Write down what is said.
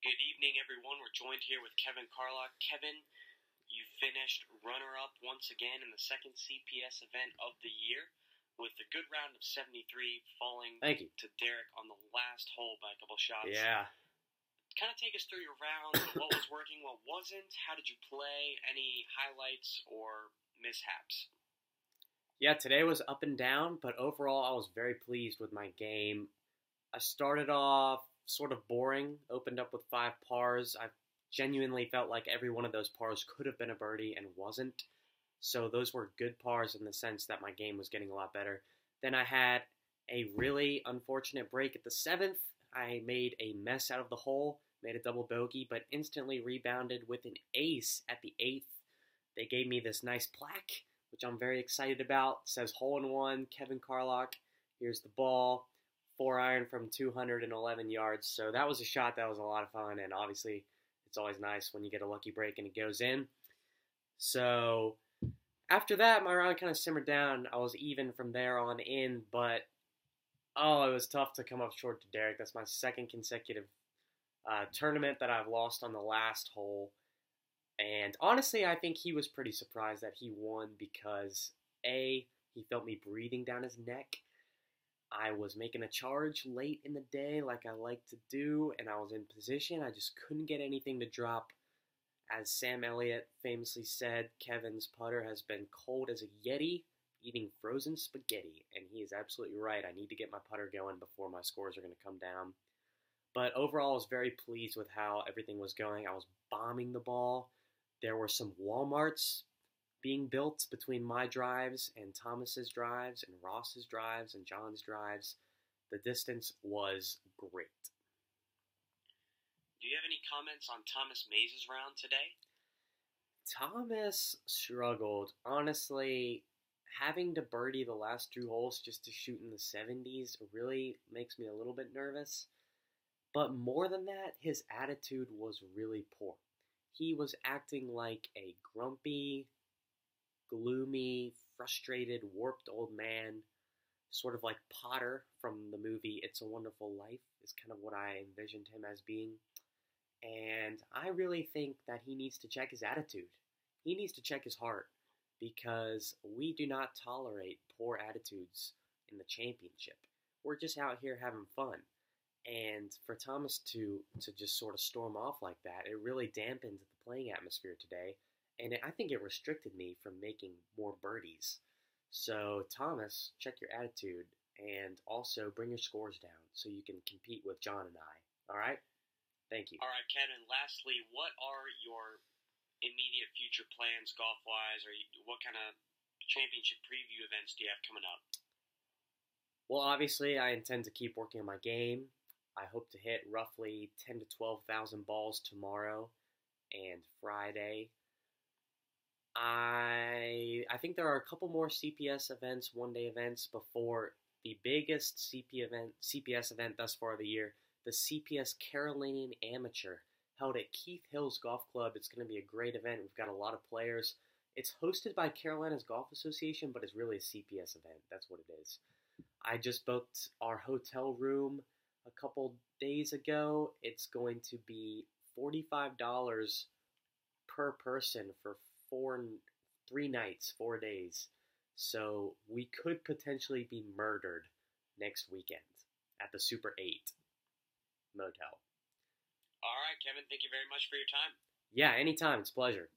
Good evening, everyone. We're joined here with Kevin Carlock. Kevin, you finished runner-up once again in the second CPS event of the year with a good round of 73, falling Thank you. to Derrick on the last hole by a couple shots. Yeah. Kind of take us through your round. What was working, what wasn't? How did you play? Any highlights or mishaps? Yeah, today was up and down, but overall I was very pleased with my game. I started off sort of boring, opened up with 5 pars. I genuinely felt like every one of those pars could have been a birdie and wasn't. So those were good pars in the sense that my game was getting a lot better. Then I had a really unfortunate break at the 7th. I made a mess out of the hole, made a double bogey, but instantly rebounded with an ace at the 8th. They gave me this nice plaque, which I'm very excited about. It says hole in one, Kevin Carlock. Here's the ball, 4-iron from 211 yards. So that was a shot that was a lot of fun, and obviously it's always nice when you get a lucky break and it goes in. So after that, my round kind of simmered down. I was even from there on in, but it was tough to come up short to Derrick. That's my second consecutive tournament that I've lost on the last hole. And honestly, I think he was pretty surprised that he won because, A, he felt me breathing down his neck. I was making a charge late in the day like I like to do, and I was in position. I just couldn't get anything to drop. As Sam Elliott famously said, Kevin's putter has been cold as a Yeti, eating frozen spaghetti. And he is absolutely right. I need to get my putter going before my scores are going to come down. But overall, I was very pleased with how everything was going. I was bombing the ball. There were some Walmarts being built between my drives and Thomas's drives and Ross's drives and John's drives. The distance was great. Do you have any comments on Thomas Mays' round today? Thomas struggled. Honestly, having to birdie the last 2 holes just to shoot in the 70s really makes me a little bit nervous. But more than that, his attitude was really poor. He was acting like a grumpy, gloomy, frustrated, warped old man, sort of like Potter from the movie It's a Wonderful Life is kind of what I envisioned him as being. And I really think that he needs to check his attitude. He needs to check his heart because we do not tolerate poor attitudes in the championship. We're just out here having fun. And for Thomas to just sort of storm off like that, it really dampened the playing atmosphere today. And I think it restricted me from making more birdies. So, Thomas, check your attitude and also bring your scores down so you can compete with John and I. All right? Thank you. All right, Kevin, lastly, what are your immediate future plans golf-wise, or what kind of championship preview events do you have coming up? Well, obviously, I intend to keep working on my game. I hope to hit roughly 10 to 12,000 balls tomorrow and Friday. I think there are a couple more CPS events, one-day events, before the biggest CPS event thus far of the year, the CPS Carolinian Amateur, held at Keith Hills Golf Club. It's going to be a great event. We've got a lot of players. It's hosted by Carolina's Golf Association, but it's really a CPS event. That's what it is. I just booked our hotel room a couple days ago. It's going to be $45 per person for 3 nights, 4 days. So we could potentially be murdered next weekend at the Super 8 motel. All right, Kevin, thank you very much for your time. Yeah, anytime. It's a pleasure.